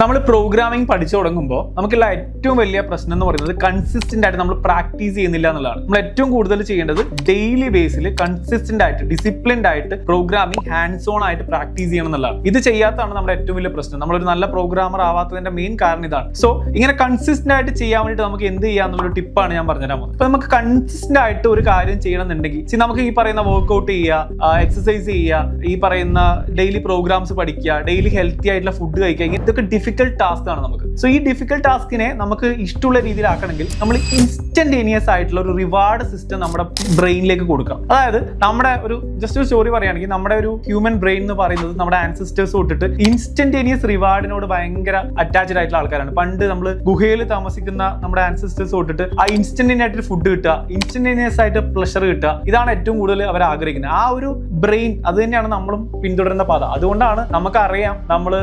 നമ്മൾ പ്രോഗ്രാമിംഗ് പഠിച്ചു തുടങ്ങുമ്പോൾ നമുക്കുള്ള ഏറ്റവും വലിയ പ്രശ്നം എന്ന് പറയുന്നത് കൺസിസ്റ്റന്റ് ആയിട്ട് നമ്മൾ പ്രാക്ടീസ് ചെയ്യുന്നില്ല എന്നുള്ളതാണ്. നമ്മൾ ഏറ്റവും കൂടുതൽ ചെയ്യേണ്ടത് ഡെയിലി ബേസിൽ കൺസിസ്റ്റന്റ് ആയിട്ട് ഡിസിപ്ലിൻഡ് ആയിട്ട് പ്രോഗ്രാമിംഗ് ഹാൻഡ്സ് ഓൺ ആയിട്ട് പ്രാക്ടീസ് ചെയ്യണം എന്നുള്ളതാണ്. ഇത് ചെയ്യാത്തതാണ് നമ്മുടെ ഏറ്റവും വലിയ പ്രശ്നം. നമ്മളൊരു നല്ല പ്രോഗ്രാമർ ആവാത്തതിന്റെ മെയിൻ കാരണം ഇതാണ്. സോ ഇങ്ങനെ കൺസിസ്റ്റന്റ് ആയിട്ട് ചെയ്യാൻ വേണ്ടിയിട്ട് നമുക്ക് എന്ത് ചെയ്യാന്നുള്ളൊരു ടിപ്പാണ് ഞാൻ പറഞ്ഞുതരാൻ പോകുന്നത്. അപ്പൊ നമുക്ക് കൺസിസ്റ്റന്റ് ആയിട്ട് ഒരു കാര്യം ചെയ്യണമെന്നുണ്ടെങ്കിൽ നമുക്ക് ഈ പറയുന്ന വർക്ക്ഔട്ട് ചെയ്യുക, എക്സസൈസ് ചെയ്യുക, ഈ പറയുന്ന ഡെയിലി പ്രോഗ്രാംസ് പഠിക്കുക, ഡെയിലി ഹെൽത്തി ആയിട്ടുള്ള ഫുഡ് കഴിക്കുക, ഇതൊക്കെ ഡിഫിക്കൽട്ട് ടാസ്ക് ആണ് നമുക്ക്. സോ ഈ ഡിഫിക്കൽട്ട് ടാസ്കിനെ നമുക്ക് ഇഷ്ടമുള്ള രീതിയിലാക്കണമെങ്കിൽ നമ്മൾ ഇൻസ്റ്റന്റേനിയസ് ആയിട്ടുള്ള ഒരു റിവാർഡ് സിസ്റ്റം നമ്മുടെ ബ്രെയിനിലേക്ക് കൊടുക്കാം. അതായത് നമ്മുടെ ഒരു ജസ്റ്റ് ഒരു സ്റ്റോറി പറയുകയാണെങ്കിൽ നമ്മുടെ ഒരു ഹ്യൂമൻ ബ്രെയിൻ എന്ന് പറയുന്നത് നമ്മുടെ ആൻസിസ്റ്റേഴ്സ് തൊട്ടിട്ട് ഇൻസ്റ്റന്റേനിയസ് റിവാർഡിനോട് ഭയങ്കര അറ്റാച്ച്ഡ് ആയിട്ടുള്ള ആൾക്കാരാണ്. പണ്ട് നമ്മൾ ഗുഹയിൽ താമസിക്കുന്ന നമ്മുടെ ആൻസിസ്റ്റേഴ്സ് തൊട്ടിട്ട് ആ ഇൻസ്റ്റന്റേനിയസ് ആയിട്ട് ഫുഡ് കിട്ടുക, ഇൻസ്റ്റന്റേനിയസ് ആയിട്ട് പ്ലഷർ കിട്ടുക, ഇതാണ് ഏറ്റവും കൂടുതൽ അവർ ആഗ്രഹിക്കുന്നത്. ആ ഒരു ബ്രെയിൻ അത് തന്നെയാണ് നമ്മളും പിന്തുടരുന്ന പാത. അതുകൊണ്ടാണ് നമുക്കറിയാം നമ്മൾ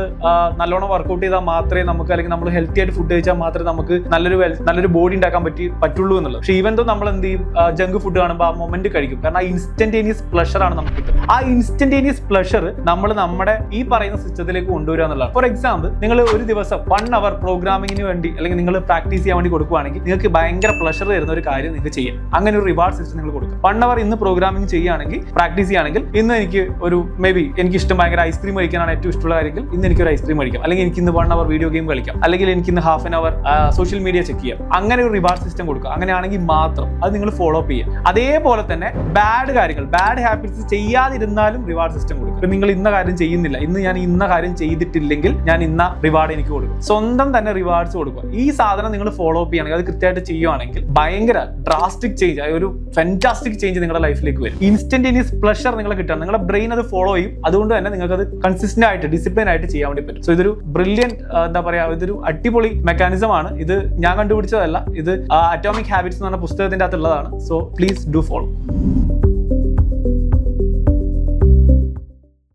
നല്ലോണം വർക്ക്ഔട്ട് ചെയ്താൽ മാത്രമേ നമുക്ക്, അല്ലെങ്കിൽ നമ്മൾ ഹെൽത്തി ആയിട്ട് ഫുഡ് കഴിച്ചാൽ മാത്രമേ നമുക്ക് നല്ലൊരു ബോഡി ഉണ്ടാക്കാൻ പറ്റുള്ളൂ എന്നുള്ളത്. പക്ഷേ ഈവൻ തോ നമ്മൾ എന്ത് ചെയ്യും, ജങ്ക് ഫുഡ് കാണുമ്പോൾ ആ മൊമെന്റ് കഴിക്കും. കാരണം ആ ഇൻസ്റ്റന്റേനിയസ് പ്ലഷർ ആണ് നമുക്ക് കിട്ടുന്നത്. ആ ഇൻസ്റ്റന്റേനിയസ് പ്ലഷർ നമ്മൾ നമ്മുടെ ഈ പറയുന്ന സിസ്റ്റത്തിലേക്ക് കൊണ്ടുവരിക എന്നുള്ളതാണ്. ഫോർ എക്സാമ്പിൾ, നിങ്ങൾ ഒരു ദിവസം 1 hour പ്രോഗ്രാമിങ്ങിന് വേണ്ടി അല്ലെങ്കിൽ നിങ്ങൾ പ്രാക്ടീസ് ചെയ്യാൻ വേണ്ടി കൊടുക്കുകയാണെങ്കിൽ നിങ്ങൾക്ക് ഭയങ്കര പ്ലഷർ തരുന്ന ഒരു കാര്യം നിങ്ങൾക്ക് ചെയ്യാം. അങ്ങനെ ഒരു റിവാർഡ് സിസ്റ്റം നിങ്ങൾ കൊടുക്കുക. 1 hour ഇന്ന് പ്രോഗ്രാമിംഗ് ചെയ്യുകയാണെങ്കിൽ, പ്രാക്ടീസ് ചെയ്യുകയാണെങ്കിൽ, ഇന്ന് എനിക്ക് ഒരു എനിക്ക് ഇഷ്ടം ഭയങ്കര ഐസ്ക്രീം കഴിക്കാനാണ് ഏറ്റവും ഇഷ്ടമുള്ള കാര്യമെങ്കിൽ ഇന്ന് എനിക്ക് ഒരു ഐസ്ക്രീം കഴിക്കാം, അല്ലെങ്കിൽ എനിക്ക് ഇന്ന് 1 hour വീഡിയോ ഗെയിം കളിക്കാം, അല്ലെങ്കിൽ എനിക്ക് ഇന്ന് ½ hour സോഷ്യൽ മീഡിയ ചെക്ക് ചെയ്യാം. അങ്ങനെ ഒരു റിവാർഡ് സിസ്റ്റം കൊടുക്കുക. അങ്ങനെയാണെങ്കിൽ മാത്രം അത് നിങ്ങൾ ഫോളോ അപ്പ് ചെയ്യുക. അതേപോലെ തന്നെ ബാഡ് ഹാബിറ്റ്സ് ചെയ്യാതിരുന്നാലും റിവാർഡ് സിസ്റ്റം കൊടുക്കുക. നിങ്ങൾ ഇന്ന കാര്യം ചെയ്യുന്നില്ല, ഇന്ന് ഞാൻ ഇന്ന കാര്യം ചെയ്തിട്ടില്ലെങ്കിൽ ഞാൻ ഇന്ന റിവാർഡ് എനിക്ക് കൊടുക്കും. സ്വന്തം തന്നെ റിവാർഡ്സ് കൊടുക്കുക. ഈ സാധനം നിങ്ങൾ ഫോളോ അപ്പ് ചെയ്യുകയാണെങ്കിൽ, അത് കൃത്യമായിട്ട് ചെയ്യുകയാണെങ്കിൽ ഭയങ്കര ഡ്രാസ്റ്റിക് ചേഞ്ച്, ഒരു ഫാന്റാസ്റ്റിക് ചേഞ്ച് നിങ്ങളുടെ ലൈഫിലേക്ക് വരും. ഇൻസ്റ്റന്റേനിയസ് പ്ലഷർ നിങ്ങളെ കിട്ടണം. നിങ്ങളുടെ ബ്രെയിൻ അത് ഫോളോ ചെയ്യും. അതുകൊണ്ട് തന്നെ നിങ്ങൾക്ക് അത് കൺസിസ്റ്റന്റ് ആയിട്ട് ഡിസിപ്ലിൻ ആയിട്ട് ചെയ്യാൻ വേണ്ടി പറ്റും. സോ ഇതൊരു ബ്രില്യന്റ് ഇതൊരു അടിപൊളി മെക്കാനിസം ആണ്. ഇത് ഞാൻ കണ്ടുപിടിച്ചതല്ല, ഇത് അറ്റോമിക് ഹാബിറ്റ്സ് എന്ന് പറഞ്ഞ പുസ്തകത്തിന്റെ അകത്തുള്ളതാണ്. So please do follow.